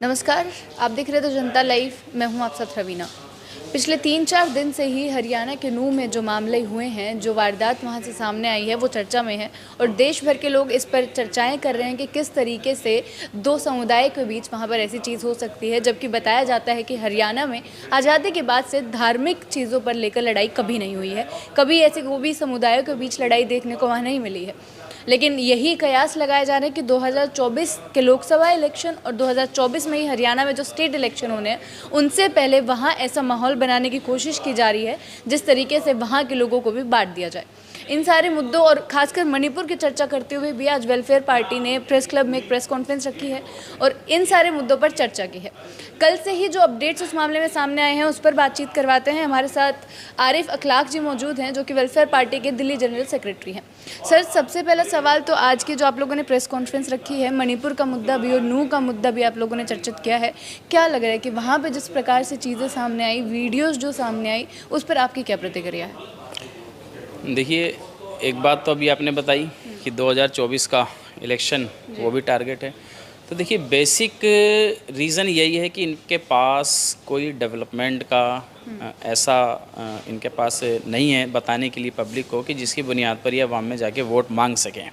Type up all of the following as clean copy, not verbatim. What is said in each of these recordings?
नमस्कार, आप देख रहे थे जनता लाइव। मैं हूं आप साथ रवीना। पिछले 3-4 दिन से ही हरियाणा के नूंह में जो मामले हुए हैं, जो वारदात वहां से सामने आई है, वो चर्चा में है और देश भर के लोग इस पर चर्चाएं कर रहे हैं कि किस तरीके से दो समुदाय के बीच वहां पर ऐसी चीज़ हो सकती है। जबकि बताया जाता है कि हरियाणा में आज़ादी के बाद से धार्मिक चीज़ों पर लेकर लड़ाई कभी नहीं हुई है, कभी ऐसे वो भी समुदायों के बीच लड़ाई देखने को वहाँ नहीं मिली है। लेकिन यही कयास लगाए जा रहे हैं कि 2024 के लोकसभा इलेक्शन और 2024 में ही हरियाणा में जो स्टेट इलेक्शन होने हैं, उनसे पहले वहाँ ऐसा माहौल बनाने की कोशिश की जा रही है जिस तरीके से वहाँ के लोगों को भी बांट दिया जाए। इन सारे मुद्दों और खासकर मणिपुर की चर्चा करते हुए भी आज वेलफेयर पार्टी ने प्रेस क्लब में एक प्रेस कॉन्फ्रेंस रखी है और इन सारे मुद्दों पर चर्चा की है। कल से ही जो अपडेट्स उस मामले में सामने आए हैं उस पर बातचीत करवाते हैं। हमारे साथ आरिफ अखलाक जी मौजूद हैं, जो कि वेलफेयर पार्टी के दिल्ली जनरल सेक्रेटरी हैं। सर, सबसे पहला सवाल तो आज की जो आप लोगों ने प्रेस कॉन्फ्रेंस रखी है, मणिपुर का मुद्दा भी और नूंह का मुद्दा भी आप लोगों ने चर्चित किया है। क्या लग रहा है कि वहाँ पे जिस प्रकार से चीज़ें सामने आई, वीडियोज़ जो सामने आई, उस पर आपकी क्या प्रतिक्रिया है? देखिए, एक बात तो अभी आपने बताई कि 2024 का इलेक्शन वो भी टारगेट है। तो देखिए, बेसिक रीज़न यही है कि इनके पास कोई डेवलपमेंट का ऐसा इनके पास नहीं है बताने के लिए पब्लिक को कि जिसकी बुनियाद पर ये अवाम में जाके वोट मांग सकें।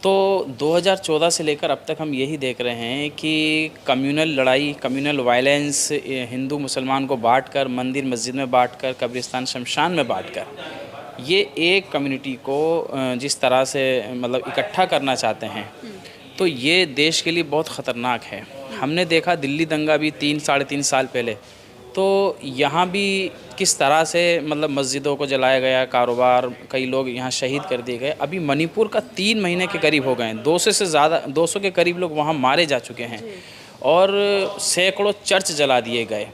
तो 2014 से लेकर अब तक हम यही देख रहे हैं कि कम्युनल लड़ाई, कम्युनल वायलेंस, हिंदू मुसलमान को बांटकर, मंदिर मस्जिद में बांटकर, कब्रिस्तान शमशान में बांटकर ये एक कम्युनिटी को जिस तरह से मतलब इकट्ठा करना चाहते हैं, तो ये देश के लिए बहुत ख़तरनाक है। हमने देखा दिल्ली दंगा भी 3-3.5 साल पहले, तो यहाँ भी किस तरह से मतलब मस्जिदों को जलाया गया, कारोबार, कई लोग यहाँ शहीद कर दिए गए। अभी मणिपुर का 3 महीने के करीब हो गए हैं, 200 से ज़्यादा, 200 के करीब लोग वहाँ मारे जा चुके हैं और सैकड़ों चर्च जला दिए गए।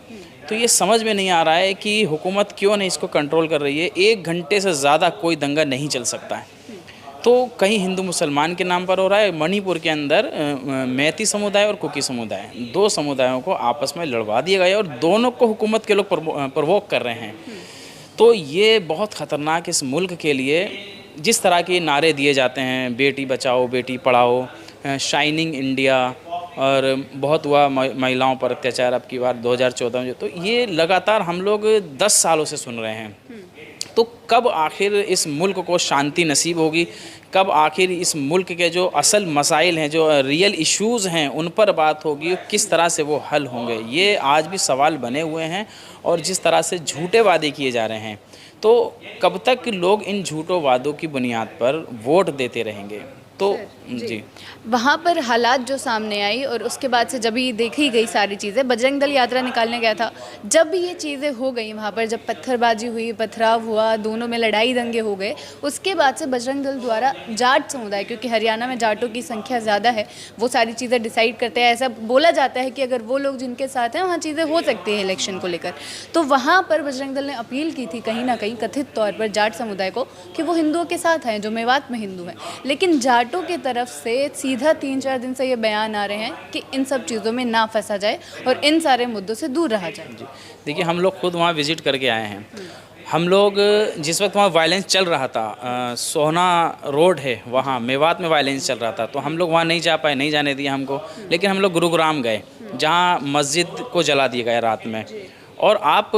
तो ये समझ में नहीं आ रहा है कि हुकूमत क्यों नहीं इसको कंट्रोल कर रही है। 1 घंटे से ज़्यादा कोई दंगा नहीं चल सकता है। तो कहीं हिंदू मुसलमान के नाम पर हो रहा है। मणिपुर के अंदर मैती समुदाय और कुकी समुदाय, 2 समुदायों को आपस में लड़वा दिया गया और दोनों को हुकूमत के लोग प्रवोक कर रहे हैं। तो ये बहुत ख़तरनाक इस मुल्क के लिए, जिस तरह के नारे दिए जाते हैं, बेटी बचाओ बेटी पढ़ाओ, शाइनिंग इंडिया, और बहुत हुआ महिलाओं पर अत्याचार अब की बार 2014 में, तो ये लगातार हम लोग 10 सालों से सुन रहे हैं। तो कब आखिर इस मुल्क को शांति नसीब होगी? कब आखिर इस मुल्क के जो असल मसाइल हैं, जो रियल इश्यूज़ हैं, उन पर बात होगी? किस तरह से वो हल होंगे? ये आज भी सवाल बने हुए हैं और जिस तरह से झूठे वादे किए जा रहे हैं, तो कब तक लोग इन झूठों वादों की बुनियाद पर वोट देते रहेंगे? तो जी, वहाँ पर हालात जो सामने आई और उसके बाद से जब ही देखी गई सारी चीज़ें, बजरंग दल यात्रा निकालने गया था, जब भी ये चीज़ें हो गई वहाँ पर, जब पत्थरबाजी हुई, पथराव हुआ, दोनों में लड़ाई दंगे हो गए, उसके बाद से बजरंग दल द्वारा जाट समुदाय, क्योंकि हरियाणा में जाटों की संख्या ज़्यादा है, वो सारी चीज़ें डिसाइड करते हैं। ऐसा बोला जाता है कि अगर वो लोग जिनके साथ हैं, वहाँ चीज़ें हो सकती हैं इलेक्शन को लेकर। तो वहाँ पर बजरंग दल ने अपील की थी कहीं ना कहीं कथित तौर पर जाट समुदाय को कि वो हिंदुओं के साथ हैं, जो मेवात में हिंदू हैं। लेकिन जाटों की तरफ से सीधा 3-4 दिन से ये बयान आ रहे हैं कि इन सब चीज़ों में ना फंसा जाए और इन सारे मुद्दों से दूर रहा जाए। जी, देखिए, हम लोग खुद वहाँ विज़िट करके आए हैं। हम लोग जिस वक्त वहाँ वायलेंस चल रहा था, सोहना रोड है वहाँ, मेवात में वायलेंस चल रहा था, तो हम लोग वहाँ नहीं जा पाए, नहीं जाने दिया हमको। लेकिन हम लोग गुरुग्राम गए, जहाँ मस्जिद को जला दिया गया रात में। और आप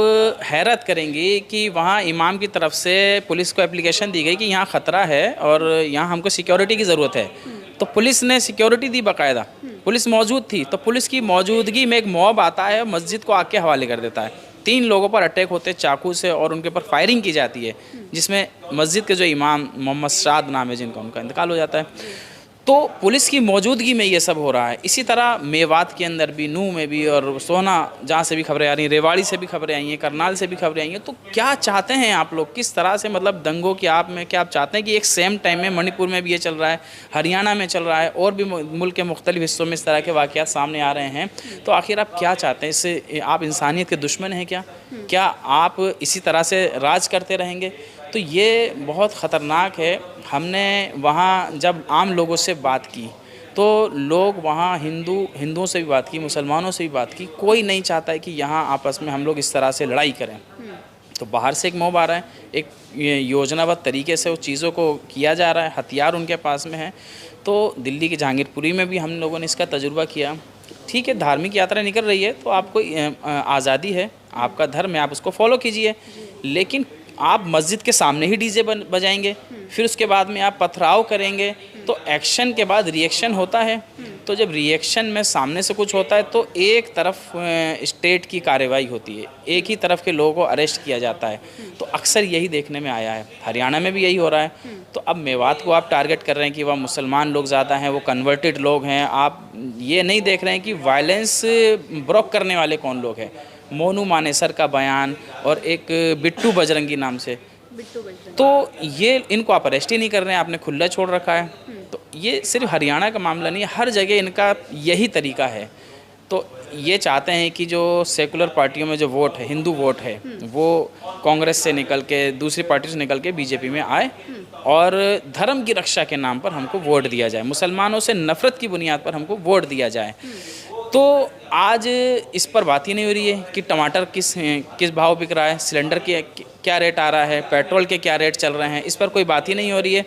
हैरत करेंगे कि वहाँ इमाम की तरफ से पुलिस को एप्लीकेशन दी गई कि यहाँ ख़तरा है और यहाँ हमको सिक्योरिटी की ज़रूरत है। तो पुलिस ने सिक्योरिटी दी, बाकायदा पुलिस मौजूद थी। तो पुलिस की मौजूदगी में एक मॉब आता है, मस्जिद को आग के हवाले कर देता है। 3 लोगों पर अटैक होते हैं चाकू से और उनके ऊपर फायरिंग की जाती है, जिसमें मस्जिद के जो इमाम, मोहम्मद शाद नाम है जिनका, उनका इंतकाल हो जाता है। तो पुलिस की मौजूदगी में ये सब हो रहा है। इसी तरह मेवात के अंदर भी, नूंह में भी, और सोहना जहाँ से भी खबरें आ रही हैं, रेवाड़ी से भी खबरें आई हैं, करनाल से भी खबरें आई हैं। तो क्या चाहते हैं आप लोग? किस तरह से मतलब दंगों की आप में क्या आप चाहते हैं कि एक सेम टाइम में मणिपुर में भी ये चल रहा है, हरियाणा में चल रहा है, और भी मुल्क के मुख्तलिफ हिस्सों में इस तरह के वाक़यात सामने आ रहे हैं? तो आखिर आप क्या चाहते हैं? इससे आप इंसानियत के दुश्मन हैं क्या? क्या आप इसी तरह से राज करते रहेंगे? तो ये बहुत ख़तरनाक है। हमने वहाँ जब आम लोगों से बात की, तो लोग वहाँ हिंदुओं से भी बात की, मुसलमानों से भी बात की, कोई नहीं चाहता है कि यहाँ आपस में हम लोग इस तरह से लड़ाई करें। तो बाहर से एक मॉब आ रहा है, एक योजनाबद्ध तरीके से वो चीज़ों को किया जा रहा है, हथियार उनके पास में है। तो दिल्ली की जहांगीरपुरी में भी हम लोगों ने इसका तजुर्बा किया। ठीक है, धार्मिक यात्रा निकल रही है तो आपको आज़ादी है, आपका धर्म है, आप उसको फॉलो कीजिए, लेकिन आप मस्जिद के सामने ही डीजे बजाएंगे, फिर उसके बाद में आप पथराव करेंगे, तो एक्शन के बाद रिएक्शन होता है। तो जब रिएक्शन में सामने से कुछ होता है तो एक तरफ स्टेट की कार्रवाई होती है, एक ही तरफ के लोगों को अरेस्ट किया जाता है। तो अक्सर यही देखने में आया है, हरियाणा में भी यही हो रहा है। तो अब मेवात को आप टारगेट कर रहे हैं कि वह मुसलमान लोग ज़्यादा हैं, वो कन्वर्टेड लोग हैं, आप ये नहीं देख रहे हैं कि वायलेंस ब्रोक करने वाले कौन लोग हैं। मोनू मानेसर का बयान और एक बिट्टू बजरंगी नाम से, तो ये इनको आप अरेस्ट ही नहीं कर रहे हैं, आपने खुला छोड़ रखा है। तो ये सिर्फ हरियाणा का मामला नहीं है, हर जगह इनका यही तरीका है। तो ये चाहते हैं कि जो सेकुलर पार्टियों में जो वोट है, हिंदू वोट है, वो कांग्रेस से निकल के, दूसरी पार्टी से निकल के बीजेपी में आए और धर्म की रक्षा के नाम पर हमको वोट दिया जाए, मुसलमानों से नफरत की बुनियाद पर हमको वोट दिया जाए। तो आज इस पर बात ही नहीं हो रही है कि टमाटर किस भाव बिक रहा है, सिलेंडर के क्या रेट आ रहा है, पेट्रोल के क्या रेट चल रहे हैं, इस पर कोई बात ही नहीं हो रही है।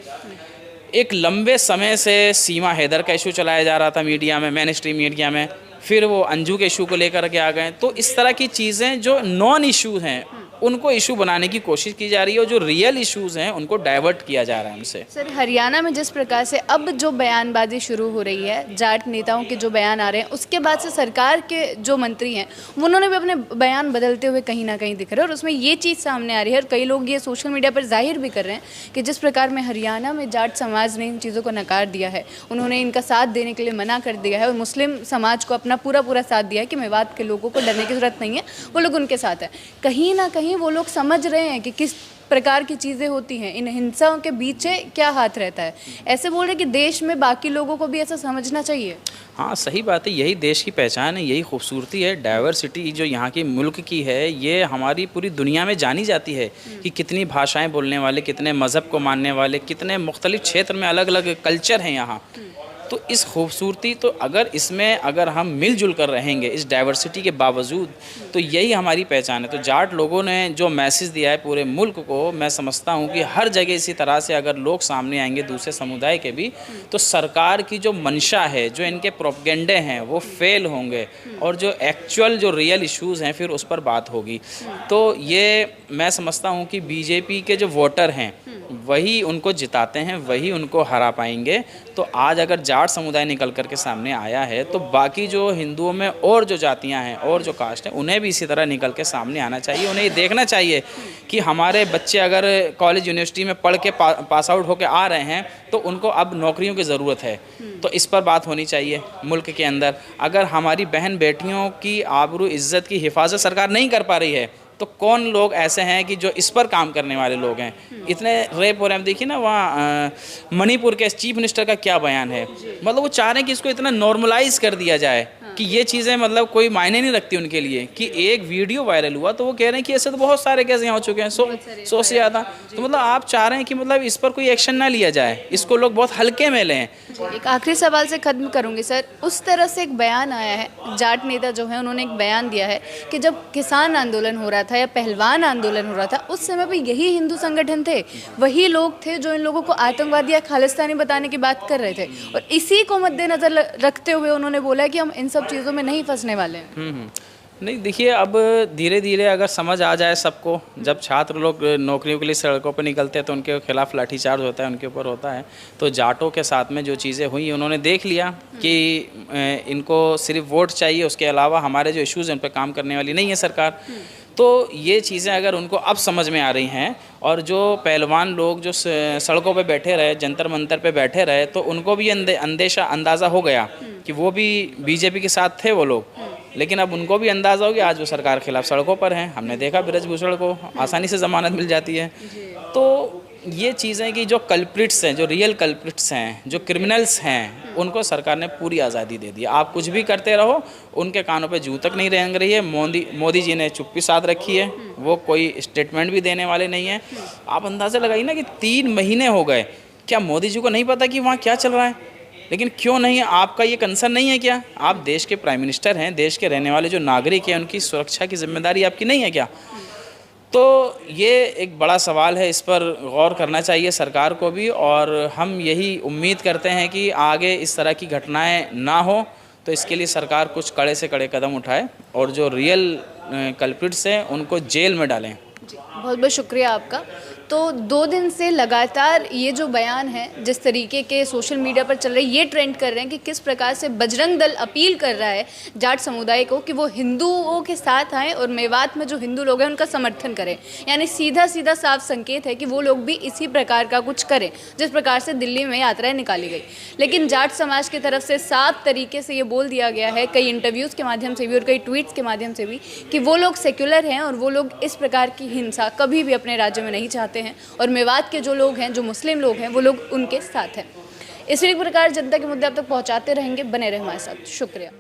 एक लंबे समय से सीमा हैदर का इशू चलाया जा रहा था मीडिया में, मेन स्ट्रीम मीडिया में, फिर वो अंजू के इशू को लेकर के आ गए। तो इस तरह की चीज़ें जो नॉन इशू हैं उनको इशू बनाने की कोशिश की जा रही है, और जो रियल इश्यूज़ हैं उनको डाइवर्ट किया जा रहा है उनसे। सर, हरियाणा में जिस प्रकार से अब जो बयानबाजी शुरू हो रही है, जाट नेताओं के जो बयान आ रहे हैं, उसके बाद से सरकार के जो मंत्री हैं उन्होंने भी अपने बयान बदलते हुए कहीं ना कहीं दिख रहे हैं, और उसमें ये चीज़ सामने आ रही है, और कई लोग ये सोशल मीडिया पर जाहिर भी कर रहे हैं कि जिस प्रकार में हरियाणा में जाट समाज ने इन चीज़ों को नकार दिया है, उन्होंने इनका साथ देने के लिए मना कर दिया है, और मुस्लिम समाज को अपना पूरा साथ दिया है कि मेवात के लोगों को डरने की ज़रूरत नहीं है, वो लोग उनके साथ है। कहीं ना कहीं वो लोग समझ रहे हैं कि किस प्रकार की चीज़ें होती हैं, इन हिंसाओं के पीछे क्या हाथ रहता है। ऐसे बोल रहे कि देश में बाकी लोगों को भी ऐसा समझना चाहिए। हाँ, सही बात है, यही देश की पहचान है, यही खूबसूरती है। डाइवर्सिटी जो यहाँ की मुल्क की है, ये हमारी पूरी दुनिया में जानी जाती है कि कितनी भाषाएं बोलने वाले, कितने मज़हब को मानने वाले, कितने मुख्तलिफ क्षेत्र में अलग अलग कल्चर हैं यहाँ। तो इस खूबसूरती, तो अगर हम मिलजुल कर रहेंगे इस डाइवर्सिटी के बावजूद, तो यही हमारी पहचान है। तो जाट लोगों ने जो मैसेज दिया है पूरे मुल्क को, मैं समझता हूँ कि हर जगह इसी तरह से अगर लोग सामने आएंगे दूसरे समुदाय के भी, तो सरकार की जो मंशा है, जो इनके प्रोपेगेंडे हैं, वो फेल होंगे, और जो एक्चुअल जो रियल इश्यूज़ हैं फिर उस पर बात होगी। तो ये मैं समझता हूँ कि बीजेपी के जो वोटर हैं वही उनको जिताते हैं, वही उनको हरा पाएंगे। तो आज अगर जाट समुदाय निकल कर के सामने आया है, तो बाकी जो हिंदुओं में और जो जातियां हैं और जो कास्ट हैं, उन्हें भी इसी तरह निकल के सामने आना चाहिए। उन्हें ये देखना चाहिए कि हमारे बच्चे अगर कॉलेज यूनिवर्सिटी में पढ़ के पास आउट होकर आ रहे हैं, तो उनको अब नौकरियों की ज़रूरत है। तो इस पर बात होनी चाहिए मुल्क के अंदर। अगर हमारी बहन बेटियों की आबरू इज़्ज़त की हिफाजत सरकार नहीं कर पा रही है, तो कौन लोग ऐसे हैं कि जो इस पर काम करने वाले लोग हैं। इतने रेप हो रहे हैं, देखिए ना वहाँ मणिपुर के चीफ मिनिस्टर का क्या बयान है। मतलब वो चाह रहे हैं कि इसको इतना नॉर्मलाइज कर दिया जाए कि ये चीज़ें मतलब कोई मायने नहीं रखती उनके लिए। कि एक वीडियो वायरल हुआ तो वो कह रहे हैं कि ऐसे तो बहुत सारे केस यहाँ हो चुके हैं, 100 से ज़्यादा। तो मतलब आप चाह रहे हैं कि मतलब इस पर कोई एक्शन ना लिया जाए, इसको लोग बहुत हल्के में लें। एक आखिरी सवाल से ख़त्म करूंगी सर, उस तरह से एक बयान आया है, जाट नेता जो है उन्होंने एक बयान दिया है कि जब किसान आंदोलन हो रहा था या पहलवान आंदोलन हो रहा था, उस समय पे यही हिंदू संगठन थे, वही लोग थे जो इन लोगों को आतंकवादी या खालिस्तानी बताने की बात कर रहे थे, और इसी को मद्देनजर रखते हुए उन्होंने बोला कि हम इन सब चीज़ों में नहीं फंसने वाले हैं। नहीं, देखिए अब धीरे धीरे अगर समझ आ जाए सबको, जब छात्र लोग नौकरियों के लिए सड़कों पर निकलते हैं तो उनके खिलाफ लाठीचार्ज होता है, उनके ऊपर होता है। तो जाटों के साथ में जो चीज़ें हुई, उन्होंने देख लिया कि इनको सिर्फ वोट चाहिए, उसके अलावा हमारे जो इश्यूज़ हैं उन पर काम करने वाली नहीं है सरकार। तो ये चीज़ें अगर उनको अब समझ में आ रही हैं, और जो पहलवान लोग जो सड़कों पे बैठे रहे, जंतर मंतर पे बैठे रहे, तो उनको भी अंदाज़ा हो गया कि वो भी बीजेपी के साथ थे वो लोग। लेकिन अब उनको भी अंदाज़ा हो गया, आज वो सरकार के खिलाफ सड़कों पर हैं। हमने देखा ब्रजभूषण को आसानी से ज़मानत मिल जाती है। तो ये चीज़ें कि जो कल्प्रिट्स हैं, जो रियल कल्प्रिट्स हैं, जो क्रिमिनल्स हैं, उनको सरकार ने पूरी आज़ादी दे दी। आप कुछ भी करते रहो, उनके कानों पे जूं तक नहीं रेंग रही है। मोदी जी ने चुप्पी साध रखी है, वो कोई स्टेटमेंट भी देने वाले नहीं हैं। आप अंदाज़ा लगाइए ना कि 3 महीने हो गए, क्या मोदी जी को नहीं पता कि वहाँ क्या चल रहा है? लेकिन क्यों नहीं है? आपका ये कंसर्न नहीं है क्या? आप देश के प्राइम मिनिस्टर हैं, देश के रहने वाले जो नागरिक हैं, उनकी सुरक्षा की जिम्मेदारी आपकी नहीं है क्या? तो ये एक बड़ा सवाल है, इस पर गौर करना चाहिए सरकार को भी, और हम यही उम्मीद करते हैं कि आगे इस तरह की घटनाएं ना हो, तो इसके लिए सरकार कुछ कड़े से कड़े कदम उठाए और जो रियल कल्प्रिट्स हैं उनको जेल में डालें। जी, बहुत बहुत शुक्रिया आपका। तो 2 दिन से लगातार ये जो बयान है, जिस तरीके के सोशल मीडिया पर चल रहे, ये ट्रेंड कर रहे हैं कि किस प्रकार से बजरंग दल अपील कर रहा है जाट समुदाय को कि वो हिंदुओं के साथ आएँ और मेवात में जो हिंदू लोग हैं उनका समर्थन करें। यानी सीधा सीधा साफ संकेत है कि वो लोग भी इसी प्रकार का कुछ करें जिस प्रकार से दिल्ली में यात्राएं निकाली गई। लेकिन जाट समाज की तरफ से साफ तरीके से ये बोल दिया गया है, कई इंटरव्यूज़ के माध्यम से भी और कई ट्वीट्स के माध्यम से भी, कि वो लोग सेक्युलर हैं और वो लोग इस प्रकार की हिंसा कभी भी अपने राज्य में नहीं चाहते हैं और मेवात के जो लोग हैं, जो मुस्लिम लोग हैं, वो लोग उनके साथ हैं। इसी प्रकार जनता के मुद्दे अब तक पहुंचाते रहेंगे। बने रहे हमारे साथ। शुक्रिया।